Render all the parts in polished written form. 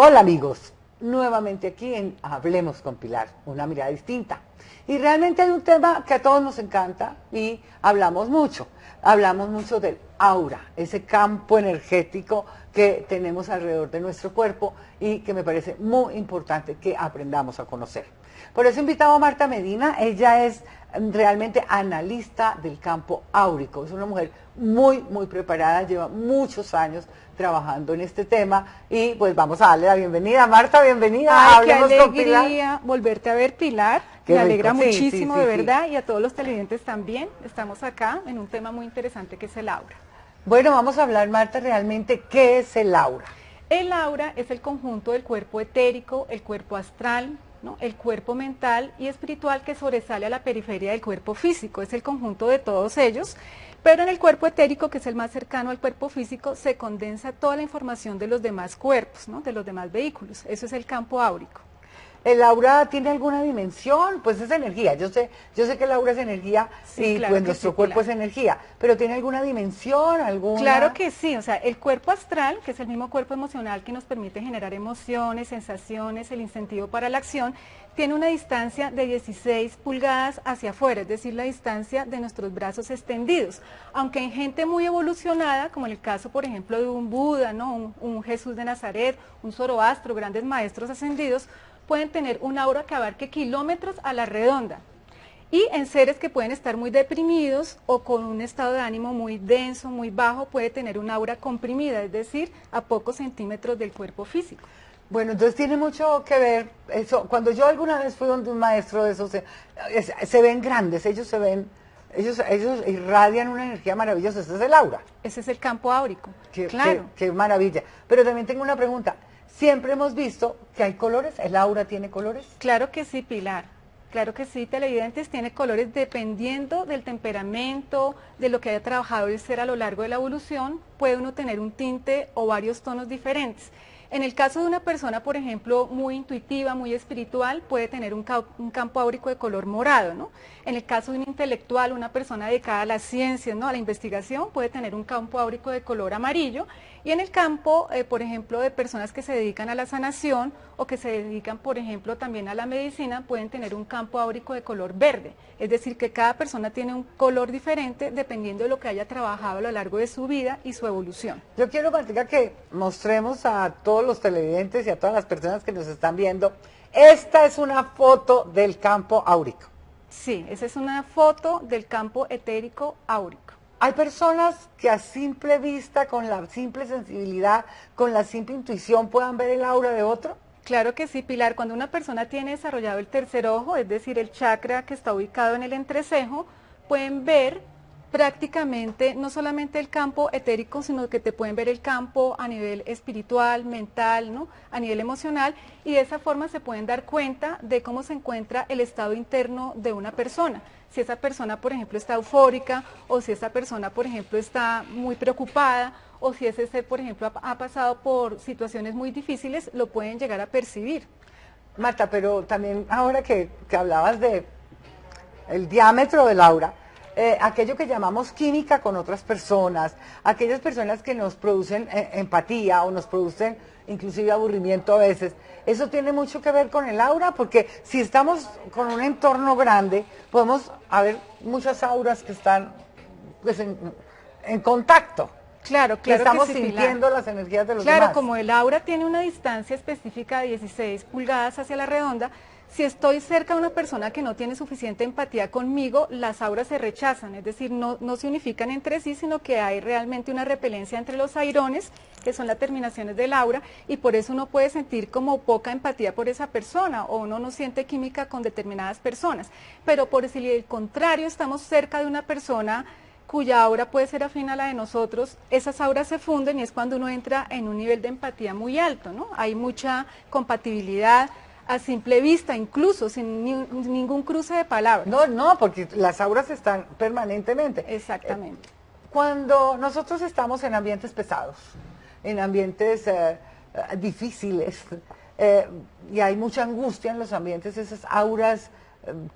Hola amigos, nuevamente aquí en Hablemos con Pilar, una mirada distinta. Y realmente hay un tema que a todos nos encanta y hablamos mucho del aura, ese campo energético que tenemos alrededor de nuestro cuerpo y que me parece muy importante que aprendamos a conocer. Por eso he invitado a Marta Medina, ella es realmente analista del campo áurico, es una mujer muy preparada, lleva muchos años trabajando en este tema y pues vamos a darle la bienvenida. Marta, bienvenida. Ay, qué alegría volverte a ver, Pilar. Qué me alegra rico. muchísimo, de verdad, y a todos los televidentes también. Estamos acá en un tema muy interesante que es el aura. Bueno, vamos a hablar, Marta, realmente, ¿qué es el aura? El aura es el conjunto del cuerpo etérico, el cuerpo astral, ¿no?, el cuerpo mental y espiritual que sobresale a la periferia del cuerpo físico. Es el conjunto de todos ellos, pero en el cuerpo etérico, que es el más cercano al cuerpo físico, se condensa toda la información de los demás cuerpos, ¿no?, de los demás vehículos. Eso es el campo áurico. ¿El aura tiene alguna dimensión? Pues es energía, yo sé que el aura es energía, sí, y claro, pues nuestro cuerpo es energía, pero ¿tiene alguna dimensión, alguna? Claro que sí, o sea, el cuerpo astral, que es el mismo cuerpo emocional que nos permite generar emociones, sensaciones, el incentivo para la acción, tiene una distancia de 16 pulgadas hacia afuera, es decir, la distancia de nuestros brazos extendidos, aunque en gente muy evolucionada, como en el caso, por ejemplo, de un Buda, ¿no?, un Jesús de Nazaret, un Zoroastro, grandes maestros ascendidos, pueden tener un aura que abarque kilómetros a la redonda. Y en seres que pueden estar muy deprimidos o con un estado de ánimo muy denso, muy bajo, puede tener un aura comprimida, es decir, a pocos centímetros del cuerpo físico. Bueno, entonces tiene mucho que ver eso. Cuando yo alguna vez fui donde un maestro de esos, se ven grandes, ellos irradian una energía maravillosa, ese es el aura. Ese es el campo áurico, claro. Qué maravilla. Pero también tengo una pregunta. Siempre hemos visto que hay colores, ¿el aura tiene colores? Claro que sí, Pilar, claro que sí, televidentes, tiene colores dependiendo del temperamento, de lo que haya trabajado el ser a lo largo de la evolución, puede uno tener un tinte o varios tonos diferentes. En el caso de una persona, por ejemplo, muy intuitiva, muy espiritual, puede tener un campo áurico de color morado, ¿no? En el caso de un intelectual, una persona dedicada a las ciencias, ¿no?, a la investigación, puede tener un campo áurico de color amarillo. Y en el campo, por ejemplo, de personas que se dedican a la sanación o que se dedican, por ejemplo, también a la medicina, pueden tener un campo áurico de color verde. Es decir, que cada persona tiene un color diferente dependiendo de lo que haya trabajado a lo largo de su vida y su evolución. Yo quiero, Martica, que mostremos a todos los televidentes y a todas las personas que nos están viendo. Esta es una foto del campo áurico. Sí, esa es una foto del campo etérico áurico. Hay personas que a simple vista, con la simple sensibilidad, con la simple intuición, puedan ver el aura de otro. Claro que sí, Pilar. Cuando una persona tiene desarrollado el tercer ojo, es decir, el chakra que está ubicado en el entrecejo, pueden ver prácticamente no solamente el campo etérico, sino que te pueden ver el campo a nivel espiritual, mental, ¿no?, a nivel emocional, y de esa forma se pueden dar cuenta de cómo se encuentra el estado interno de una persona. Si esa persona, por ejemplo, está eufórica, o si esa persona, por ejemplo, está muy preocupada, o si ese ser, por ejemplo, ha pasado por situaciones muy difíciles, lo pueden llegar a percibir. Marta, pero también ahora que hablabas de el diámetro del aura, aquello que llamamos química con otras personas, aquellas personas que nos producen empatía o nos producen inclusive aburrimiento a veces, eso tiene mucho que ver con el aura, porque si estamos con un entorno grande, podemos haber muchas auras que están pues, en contacto. Claro, estamos que sí, sintiendo Pilar. las energías de los demás. demás. Como el aura tiene una distancia específica de 16 pulgadas hacia la redonda, si estoy cerca de una persona que no tiene suficiente empatía conmigo, las auras se rechazan, es decir, no se unifican entre sí, sino que hay realmente una repelencia entre los airones, que son las terminaciones del aura, y por eso uno puede sentir como poca empatía por esa persona, o uno no siente química con determinadas personas. Pero por si el contrario, estamos cerca de una persona cuya aura puede ser afín a la de nosotros, esas auras se funden y es cuando uno entra en un nivel de empatía muy alto, ¿no? Hay mucha compatibilidad a simple vista, incluso sin ningún cruce de palabras. No, porque las auras están permanentemente. Exactamente. Cuando nosotros estamos en ambientes pesados, en ambientes difíciles, y hay mucha angustia en los ambientes, esas auras,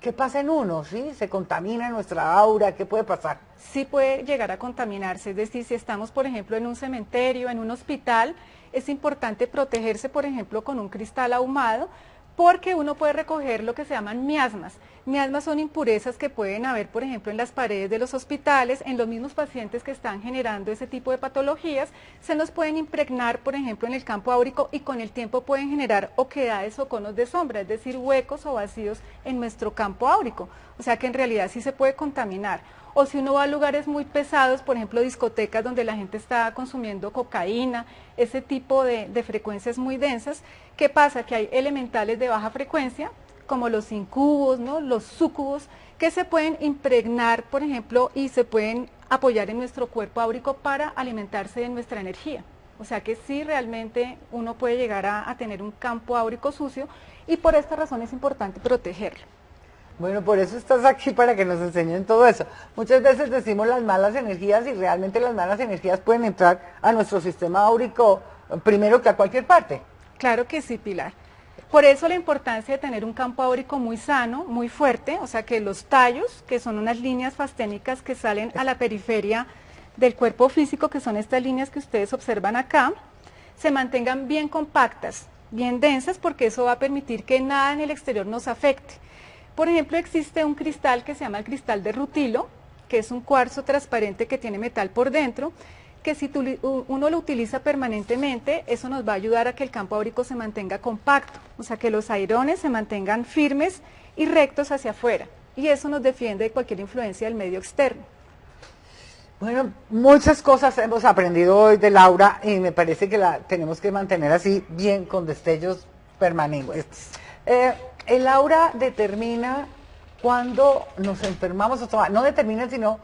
¿qué pasa en uno? ¿Sí? ¿Se contamina nuestra aura? ¿Qué puede pasar? Sí puede llegar a contaminarse, es decir, si estamos, por ejemplo, en un cementerio, en un hospital, es importante protegerse, por ejemplo, con un cristal ahumado, porque uno puede recoger lo que se llaman miasmas. Miasmas son impurezas que pueden haber, por ejemplo, en las paredes de los hospitales, en los mismos pacientes que están generando ese tipo de patologías, se nos pueden impregnar, por ejemplo, en el campo áurico y con el tiempo pueden generar oquedades o conos de sombra, es decir, huecos o vacíos en nuestro campo áurico. O sea que en realidad sí se puede contaminar. O si uno va a lugares muy pesados, por ejemplo, discotecas donde la gente está consumiendo cocaína, ese tipo de frecuencias muy densas, ¿qué pasa? Que hay elementales de baja frecuencia, como los incubos, ¿no?, los súcubos, que se pueden impregnar, por ejemplo, y se pueden apoyar en nuestro cuerpo áurico para alimentarse de nuestra energía. O sea que sí, realmente uno puede llegar a tener un campo áurico sucio y por esta razón es importante protegerlo. Bueno, por eso estás aquí, para que nos enseñen todo eso. Muchas veces decimos las malas energías y realmente las malas energías pueden entrar a nuestro sistema áurico primero que a cualquier parte. Claro que sí, Pilar. Por eso la importancia de tener un campo áurico muy sano, muy fuerte, o sea que los tallos, que son unas líneas fasténicas que salen a la periferia del cuerpo físico, que son estas líneas que ustedes observan acá, se mantengan bien compactas, bien densas, porque eso va a permitir que nada en el exterior nos afecte. Por ejemplo, existe un cristal que se llama el cristal de rutilo, que es un cuarzo transparente que tiene metal por dentro, que si uno lo utiliza permanentemente, eso nos va a ayudar a que el campo áurico se mantenga compacto, o sea que los airones se mantengan firmes y rectos hacia afuera, y eso nos defiende de cualquier influencia del medio externo. Bueno, muchas cosas hemos aprendido hoy de Laura y me parece que la tenemos que mantener así, bien, con destellos permanentes. El aura determina cuándo nos enfermamos, o sea, no determina, sino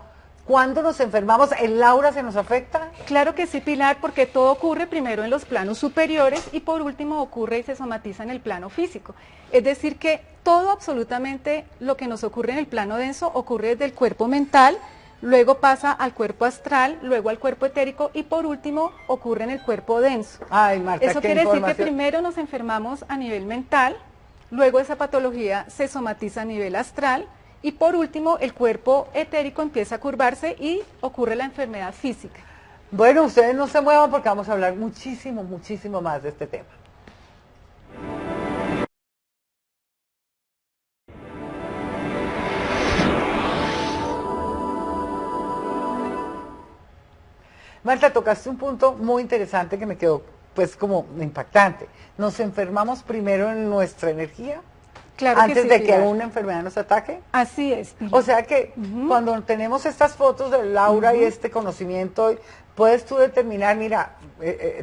cuándo nos enfermamos. ¿El aura se nos afecta? Claro que sí, Pilar, porque todo ocurre primero en los planos superiores y por último ocurre y se somatiza en el plano físico. Es decir que todo, absolutamente lo que nos ocurre en el plano denso ocurre desde el cuerpo mental, luego pasa al cuerpo astral, luego al cuerpo etérico y por último ocurre en el cuerpo denso. Ay, Marta, eso quiere decir que primero nos enfermamos a nivel mental, luego esa patología se somatiza a nivel astral y por último el cuerpo etérico empieza a curvarse y ocurre la enfermedad física. Bueno, ustedes no se muevan porque vamos a hablar muchísimo, muchísimo más de este tema. Marta, tocaste un punto muy interesante que me quedó pues como impactante. ¿Nos enfermamos primero en nuestra energía? Claro antes que sí, de que Pilar. una enfermedad nos ataque. Así es. O sea que cuando tenemos estas fotos del aura y este conocimiento, puedes tú determinar, mira,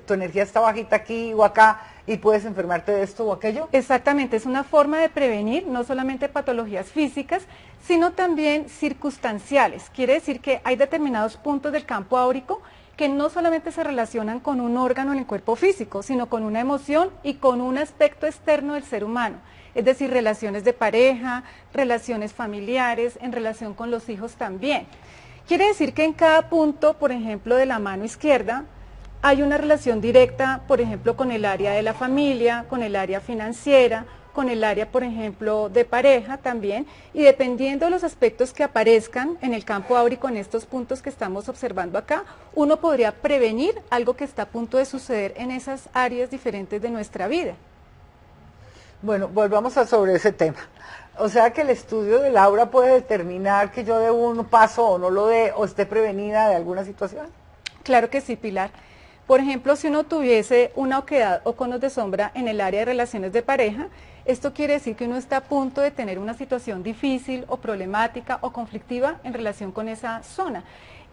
tu energía está bajita aquí o acá y puedes enfermarte de esto o aquello. Exactamente, es una forma de prevenir no solamente patologías físicas, sino también circunstanciales. Quiere decir que hay determinados puntos del campo áurico que no solamente se relacionan con un órgano en el cuerpo físico, sino con una emoción y con un aspecto externo del ser humano. Es decir, relaciones de pareja, relaciones familiares, en relación con los hijos también. Quiere decir que en cada punto, por ejemplo, de la mano izquierda, hay una relación directa, por ejemplo, con el área de la familia, con el área financiera, con el área, por ejemplo, de pareja también, y dependiendo de los aspectos que aparezcan en el campo áurico, en estos puntos que estamos observando acá, uno podría prevenir algo que está a punto de suceder en esas áreas diferentes de nuestra vida. Bueno, volvamos a sobre ese tema. O sea que el estudio del aura puede determinar que yo dé un paso o no lo dé, o esté prevenida de alguna situación. Claro que sí, Pilar. Por ejemplo, si uno tuviese una oquedad o conos de sombra en el área de relaciones de pareja, esto quiere decir que uno está a punto de tener una situación difícil o problemática o conflictiva en relación con esa zona.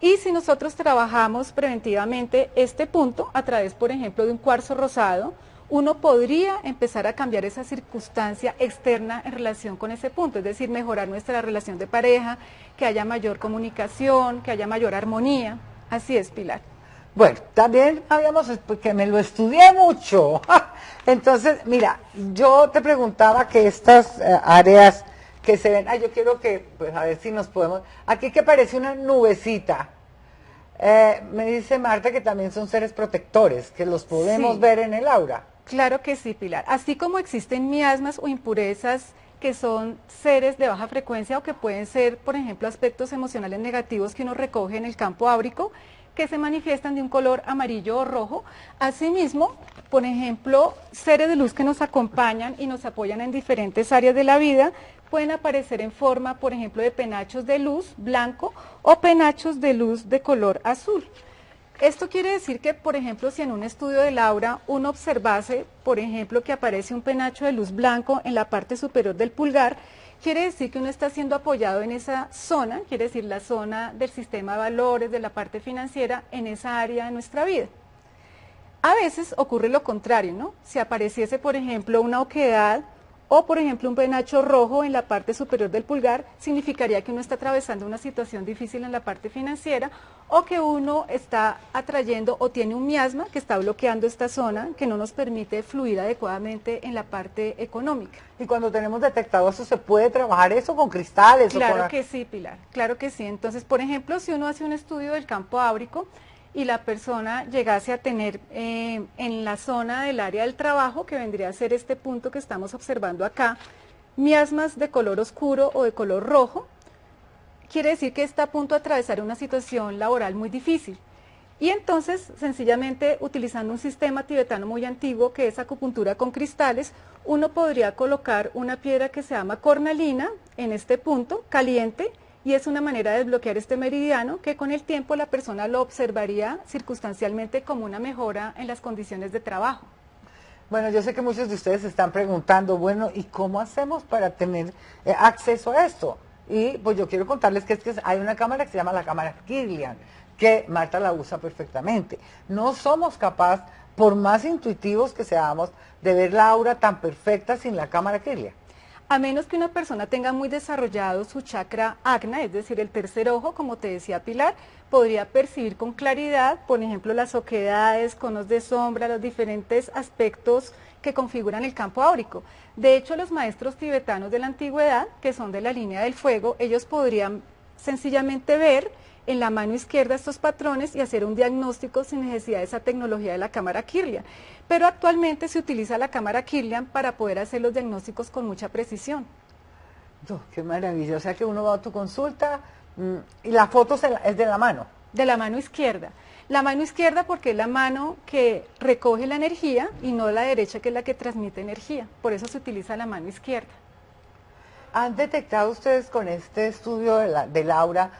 Y si nosotros trabajamos preventivamente este punto a través, por ejemplo, de un cuarzo rosado, uno podría empezar a cambiar esa circunstancia externa en relación con ese punto, es decir, mejorar nuestra relación de pareja, que haya mayor comunicación, que haya mayor armonía. Así es, Pilar. Bueno, también habíamos, que me lo estudié mucho. Entonces, mira, yo te preguntaba que estas áreas que se ven, yo quiero que, pues a ver si nos podemos, aquí que parece una nubecita. Me dice Marta que también son seres protectores, que los podemos ver en el aura. Claro que sí, Pilar. Así como existen miasmas o impurezas que son seres de baja frecuencia o que pueden ser, por ejemplo, aspectos emocionales negativos que uno recoge en el campo áurico, que se manifiestan de un color amarillo o rojo. Asimismo, por ejemplo, seres de luz que nos acompañan y nos apoyan en diferentes áreas de la vida pueden aparecer en forma, por ejemplo, de penachos de luz blanco o penachos de luz de color azul. Esto quiere decir que, por ejemplo, si en un estudio del aura uno observase, por ejemplo, que aparece un penacho de luz blanco en la parte superior del pulgar, quiere decir que uno está siendo apoyado en esa zona, quiere decir la zona del sistema de valores, de la parte financiera, en esa área de nuestra vida. A veces ocurre lo contrario, ¿no? Si apareciese, por ejemplo, una oquedad o, por ejemplo, un penacho rojo en la parte superior del pulgar, significaría que uno está atravesando una situación difícil en la parte financiera o que uno está atrayendo o tiene un miasma que está bloqueando esta zona que no nos permite fluir adecuadamente en la parte económica. Y cuando tenemos detectado eso, ¿se puede trabajar eso con cristales? Claro que sí, Pilar, claro que sí. Entonces, por ejemplo, si uno hace un estudio del campo áurico y la persona llegase a tener en la zona del área del trabajo, que vendría a ser este punto que estamos observando acá, miasmas de color oscuro o de color rojo, quiere decir que está a punto de atravesar una situación laboral muy difícil. Y entonces, sencillamente, utilizando un sistema tibetano muy antiguo, que es acupuntura con cristales, uno podría colocar una piedra que se llama cornalina en este punto, caliente, y es una manera de desbloquear este meridiano que con el tiempo la persona lo observaría circunstancialmente como una mejora en las condiciones de trabajo. Bueno, yo sé que muchos de ustedes se están preguntando, bueno, ¿y cómo hacemos para tener acceso a esto? Y pues yo quiero contarles que hay una cámara que se llama la cámara Kirlian, que Marta la usa perfectamente. No somos capaces, por más intuitivos que seamos, de ver la aura tan perfecta sin la cámara Kirlian. A menos que una persona tenga muy desarrollado su chakra Ajna, es decir, el tercer ojo, como te decía Pilar, podría percibir con claridad, por ejemplo, las oquedades, conos de sombra, los diferentes aspectos que configuran el campo áurico. De hecho, los maestros tibetanos de la antigüedad, que son de la línea del fuego, ellos podrían sencillamente ver en la mano izquierda estos patrones y hacer un diagnóstico sin necesidad de esa tecnología de la cámara Kirlian. Pero actualmente se utiliza la cámara Kirlian para poder hacer los diagnósticos con mucha precisión. Oh, qué maravilla, o sea que uno va a tu consulta y la foto es de la mano. De la mano izquierda. La mano izquierda porque es la mano que recoge la energía y no la derecha que es la que transmite energía. Por eso se utiliza la mano izquierda. ¿Han detectado ustedes con este estudio del aura,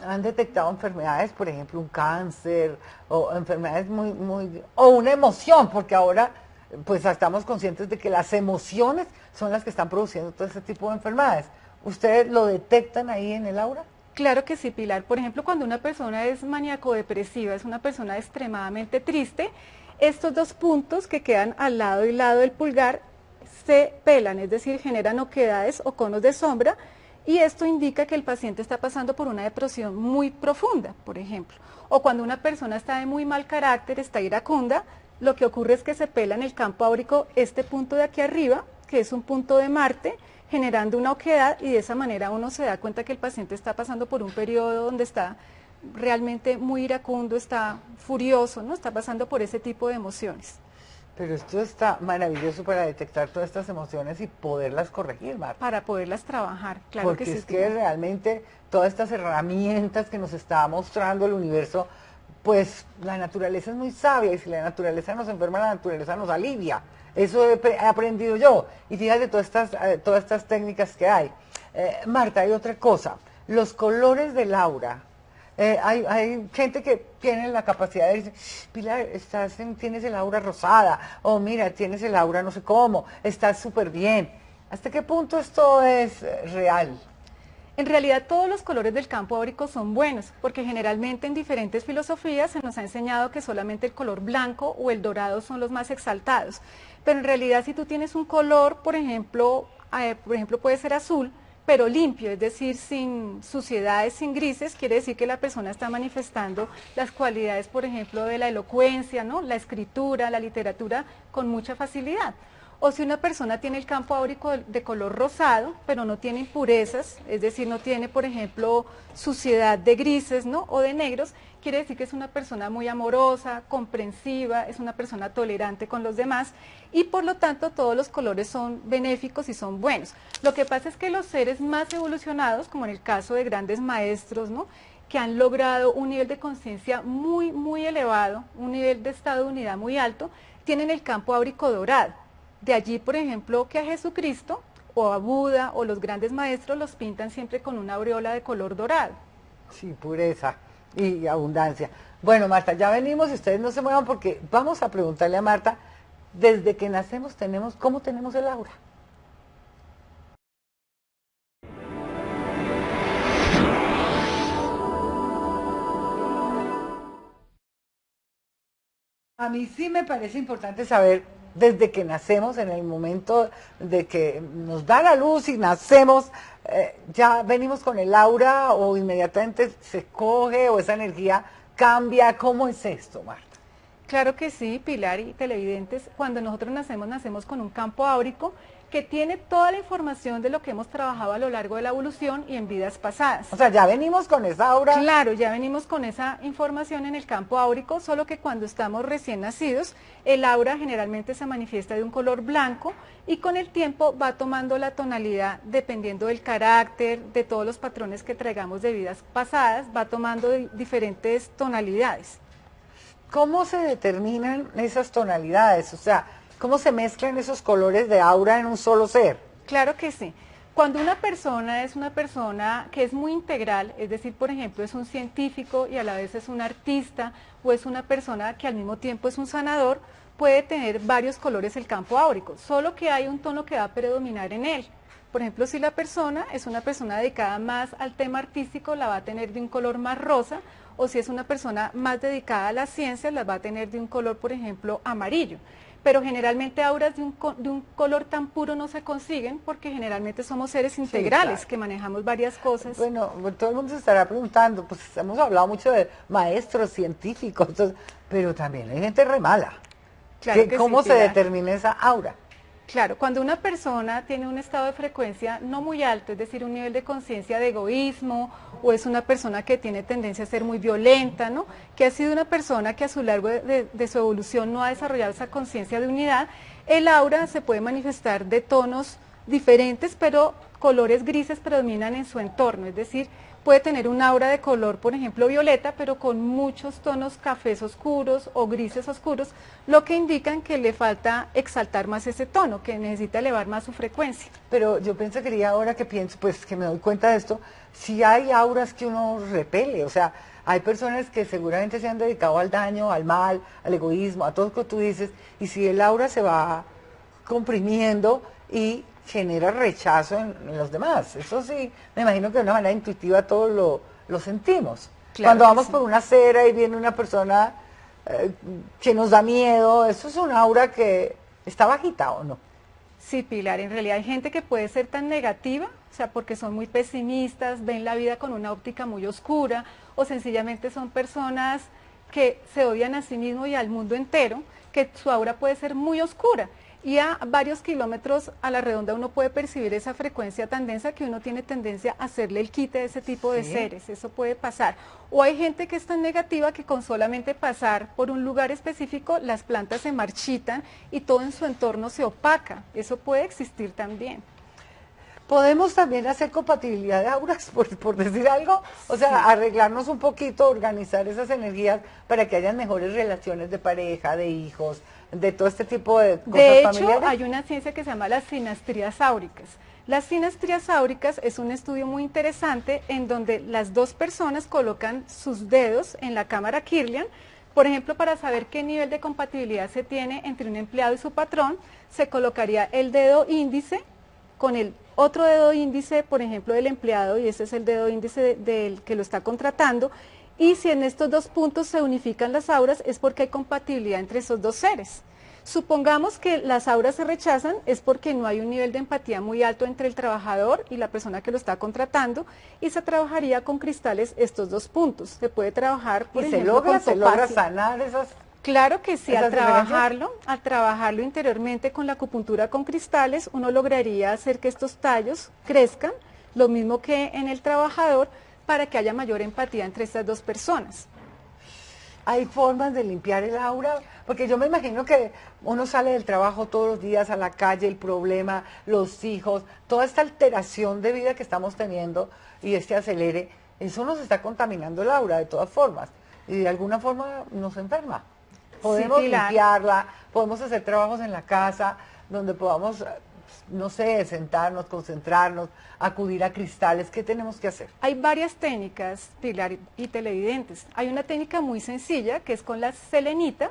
han detectado enfermedades, por ejemplo, un cáncer o enfermedades o una emoción? Porque ahora pues estamos conscientes de que las emociones son las que están produciendo todo este tipo de enfermedades. ¿Ustedes lo detectan ahí en el aura? Claro que sí, Pilar. Por ejemplo, cuando una persona es maníaco-depresiva, es una persona extremadamente triste, estos dos puntos que quedan al lado y lado del pulgar se pelan, es decir, generan oquedades o conos de sombra, y esto indica que el paciente está pasando por una depresión muy profunda, por ejemplo. O cuando una persona está de muy mal carácter, está iracunda, lo que ocurre es que se pela en el campo áurico este punto de aquí arriba, que es un punto de Marte, generando una oquedad, y de esa manera uno se da cuenta que el paciente está pasando por un periodo donde está realmente muy iracundo, está furioso, ¿no? Está pasando por ese tipo de emociones. Pero esto está maravilloso para detectar todas estas emociones y poderlas corregir, Marta. Para poderlas trabajar, claro porque que sí. Porque es que realmente todas estas herramientas que nos está mostrando el universo, pues la naturaleza es muy sabia, y si la naturaleza nos enferma, la naturaleza nos alivia. Eso he aprendido yo. Y fíjate todas estas técnicas que hay. Marta, hay otra cosa. Los colores del aura. Hay gente que tiene la capacidad de decir, Pilar, tienes el aura rosada, o mira, tienes el aura no sé cómo, estás súper bien. ¿Hasta qué punto esto es real? En realidad todos los colores del campo áurico son buenos, porque generalmente en diferentes filosofías se nos ha enseñado que solamente el color blanco o el dorado son los más exaltados. Pero en realidad si tú tienes un color, por ejemplo puede ser azul, pero limpio, es decir, sin suciedades, sin grises, quiere decir que la persona está manifestando las cualidades, por ejemplo, de la elocuencia, ¿no? La escritura, la literatura, con mucha facilidad. O si una persona tiene el campo áurico de color rosado, pero no tiene impurezas, es decir, no tiene, por ejemplo, suciedad de grises, ¿no? O de negros, quiere decir que es una persona muy amorosa, comprensiva, es una persona tolerante con los demás, y por lo tanto todos los colores son benéficos y son buenos. Lo que pasa es que los seres más evolucionados, como en el caso de grandes maestros, ¿no? que han logrado un nivel de conciencia muy, muy elevado, un nivel de estado de unidad muy alto, tienen el campo áurico dorado. De allí, por ejemplo, que a Jesucristo o a Buda o los grandes maestros los pintan siempre con una aureola de color dorado. Sí, pureza y abundancia. Bueno, Marta, ya venimos y ustedes no se muevan porque vamos a preguntarle a Marta, desde que nacemos ¿cómo tenemos el aura? A mí sí me parece importante saber desde que nacemos, en el momento de que nos da la luz y nacemos, ya venimos con el aura o inmediatamente se coge o esa energía cambia. ¿Cómo es esto, Marta? Claro que sí, Pilar y televidentes, cuando nosotros nacemos, nacemos con un campo áurico que tiene toda la información de lo que hemos trabajado a lo largo de la evolución y en vidas pasadas. O sea, ya venimos con esa aura. Claro, ya venimos con esa información en el campo áurico, solo que cuando estamos recién nacidos, el aura generalmente se manifiesta de un color blanco y con el tiempo va tomando la tonalidad dependiendo del carácter, de todos los patrones que traigamos de vidas pasadas, va tomando diferentes tonalidades. ¿Cómo se determinan esas tonalidades? O sea, ¿cómo se mezclan esos colores de aura en un solo ser? Claro que sí. Cuando una persona es una persona que es muy integral, es decir, por ejemplo, es un científico y a la vez es un artista, o es una persona que al mismo tiempo es un sanador, puede tener varios colores el campo áurico, solo que hay un tono que va a predominar en él. Por ejemplo, si la persona es una persona dedicada más al tema artístico, la va a tener de un color más rosa, o si es una persona más dedicada a las ciencias, las va a tener de un color, por ejemplo, amarillo. Pero generalmente auras de un color tan puro no se consiguen porque generalmente somos seres integrales, sí, claro, que manejamos varias cosas. Bueno, todo el mundo se estará preguntando, pues hemos hablado mucho de maestros, científicos, pero también hay gente re mala. Claro que ¿Cómo sí, se determina esa aura? Claro, cuando una persona tiene un estado de frecuencia no muy alto, es decir, un nivel de conciencia de egoísmo, o es una persona que tiene tendencia a ser muy violenta, ¿no? Que ha sido una persona que a su largo de su evolución no ha desarrollado esa conciencia de unidad, el aura se puede manifestar de tonos diferentes, pero colores grises predominan en su entorno, es decir, puede tener un aura de color, por ejemplo, violeta, pero con muchos tonos cafés oscuros o grises oscuros, lo que indican que le falta exaltar más ese tono, que necesita elevar más su frecuencia. Pero yo pensaría ahora que pienso, pues que me doy cuenta de esto, si hay auras que uno repele, o sea, hay personas que seguramente se han dedicado al daño, al mal, al egoísmo, a todo lo que tú dices, y si el aura se va comprimiendo y genera rechazo en los demás. Eso sí, me imagino que de una manera intuitiva todos lo sentimos. Claro, cuando vamos por una acera y viene una persona que nos da miedo, eso es un aura que está bajita, ¿o no? Sí, Pilar, en realidad hay gente que puede ser tan negativa, o sea, porque son muy pesimistas, ven la vida con una óptica muy oscura, o sencillamente son personas que se odian a sí mismos y al mundo entero, que su aura puede ser muy oscura. Y a varios kilómetros a la redonda uno puede percibir esa frecuencia tan densa que uno tiene tendencia a hacerle el quite de ese tipo de seres, eso puede pasar. O hay gente que es tan negativa que con solamente pasar por un lugar específico las plantas se marchitan y todo en su entorno se opaca, eso puede existir también. ¿Podemos también hacer compatibilidad de auras, por decir algo? O sea, sí, arreglarnos un poquito, organizar esas energías para que hayan mejores relaciones de pareja, de hijos, de todo este tipo de cosas familiares. De hecho, hay una ciencia que se llama las sinastrías áuricas. Las sinastrías áuricas es un estudio muy interesante en donde las dos personas colocan sus dedos en la cámara Kirlian, por ejemplo, para saber qué nivel de compatibilidad se tiene entre un empleado y su patrón, se colocaría el dedo índice con el otro dedo índice, por ejemplo, del empleado, y ese es el dedo índice del que lo está contratando, y si en estos dos puntos se unifican las auras es porque hay compatibilidad entre esos dos seres. Supongamos que las auras se rechazan, es porque no hay un nivel de empatía muy alto entre el trabajador y la persona que lo está contratando, y se trabajaría con cristales estos dos puntos. Se puede trabajar, por ejemplo, con topacio. ¿Se logra sanar esas? Claro que sí, al trabajarlo interiormente con la acupuntura con cristales, uno lograría hacer que estos tallos crezcan, lo mismo que en el trabajador, para que haya mayor empatía entre estas dos personas. ¿Hay formas de limpiar el aura? Porque yo me imagino que uno sale del trabajo todos los días a la calle, el problema, los hijos, toda esta alteración de vida que estamos teniendo y este acelere, eso nos está contaminando el aura de todas formas y de alguna forma nos enferma. Podemos limpiarla, podemos hacer trabajos en la casa donde podamos, no sé, sentarnos, concentrarnos, acudir a cristales. ¿Qué tenemos que hacer? Hay varias técnicas, Pilar y televidentes. Hay una técnica muy sencilla que es con la selenita,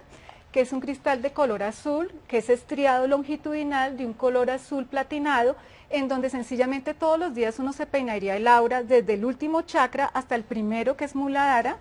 que es un cristal de color azul, que es estriado longitudinal de un color azul platinado, en donde sencillamente todos los días uno se peinaría el aura desde el último chakra hasta el primero, que es Muladhara,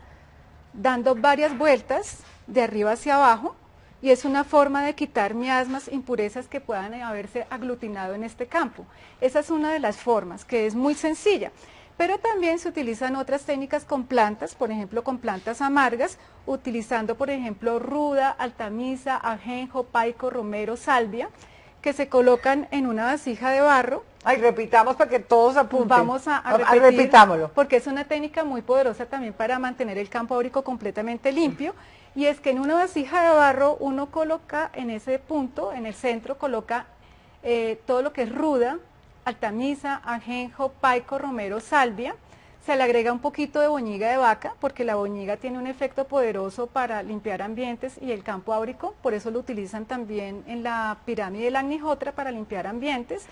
dando varias vueltas de arriba hacia abajo, y es una forma de quitar miasmas, impurezas que puedan haberse aglutinado en este campo. Esa es una de las formas, que es muy sencilla. Pero también se utilizan otras técnicas con plantas, por ejemplo con plantas amargas, utilizando por ejemplo ruda, altamisa, ajenjo, paico, romero, salvia, que se colocan en una vasija de barro. Ay, repitamos para que todos apunten. Vamos a repetir, repitámoslo. porque es una técnica muy poderosa también para mantener el campo áurico completamente limpio. Y es que en una vasija de barro uno coloca en ese punto, en el centro, coloca todo lo que es ruda, altamisa, ajenjo, paico, romero, salvia. Se le agrega un poquito de boñiga de vaca, porque la boñiga tiene un efecto poderoso para limpiar ambientes y el campo áurico, por eso lo utilizan también en la pirámide de la Agnihotra para limpiar ambientes.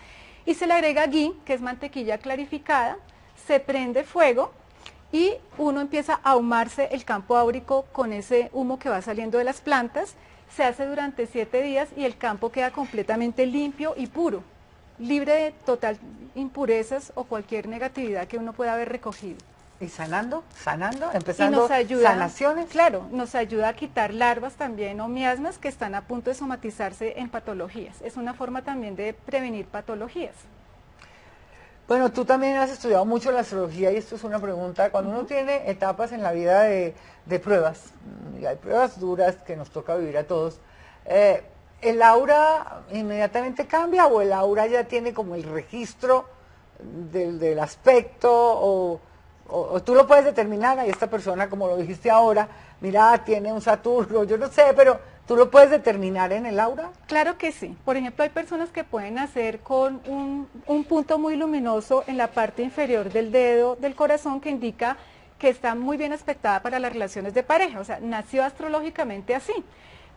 Y se le agrega ghee, que es mantequilla clarificada, se prende fuego y uno empieza a ahumarse el campo áurico con ese humo que va saliendo de las plantas. Se hace durante 7 días y el campo queda completamente limpio y puro, libre de total impurezas o cualquier negatividad que uno pueda haber recogido. Y sanando, empezando y nos ayuda, sanaciones. Claro, nos ayuda a quitar larvas también o miasmas que están a punto de somatizarse en patologías. Es una forma también de prevenir patologías. Bueno, tú también has estudiado mucho la astrología y esto es una pregunta. Cuando uno tiene etapas en la vida de pruebas, y hay pruebas duras que nos toca vivir a todos, ¿el aura inmediatamente cambia o el aura ya tiene como el registro del aspecto o tú lo puedes determinar? A esta persona, como lo dijiste ahora, mira, tiene un Saturno, yo no sé, pero ¿tú lo puedes determinar en el aura? Claro que sí. Por ejemplo, hay personas que pueden nacer con un punto muy luminoso en la parte inferior del dedo del corazón que indica que está muy bien aspectada para las relaciones de pareja, o sea, nació astrológicamente así.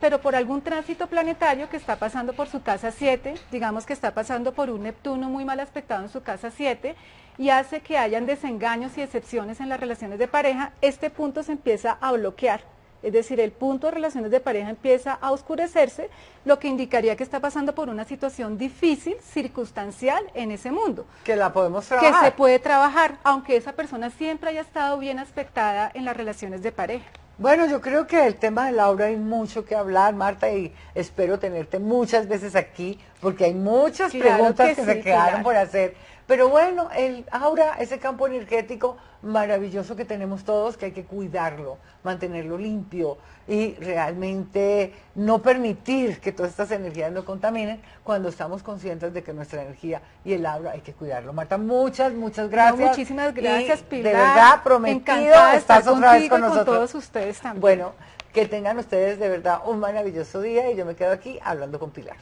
Pero por algún tránsito planetario que está pasando por su casa 7, digamos que está pasando por un Neptuno muy mal aspectado en su casa 7, y hace que hayan desengaños y excepciones en las relaciones de pareja, este punto se empieza a bloquear. Es decir, el punto de relaciones de pareja empieza a oscurecerse, lo que indicaría que está pasando por una situación difícil, circunstancial en ese mundo. Que la podemos trabajar. Que se puede trabajar, aunque esa persona siempre haya estado bien aspectada en las relaciones de pareja. Bueno, yo creo que el tema del aura hay mucho que hablar, Marta, y espero tenerte muchas veces aquí, porque hay muchas preguntas que se quedaron por hacer. Pero bueno, el aura, ese campo energético maravilloso que tenemos todos, que hay que cuidarlo, mantenerlo limpio y realmente no permitir que todas estas energías nos contaminen cuando estamos conscientes de que nuestra energía y el aura hay que cuidarlo. Marta, muchas gracias. No, muchísimas gracias, Pilar. De verdad, prometido, estás otra vez con nosotros. Con todos ustedes también. Bueno, que tengan ustedes de verdad un maravilloso día y yo me quedo aquí hablando con Pilar.